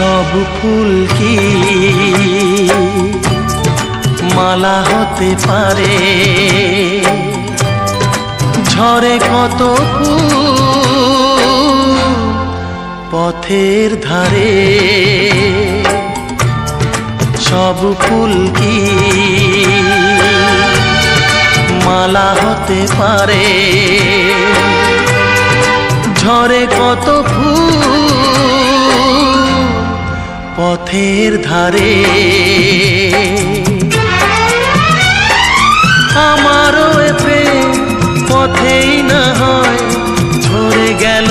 সব ফুল কি মালা হতে পারে? ঝরে কত ফুল পথের ধারে, সব ফুল কি মালা হতে পারে? ঝরে কত ফুল পথের ধারে। আমারও এ প্রেম পথেই না হয় ঝরে গেল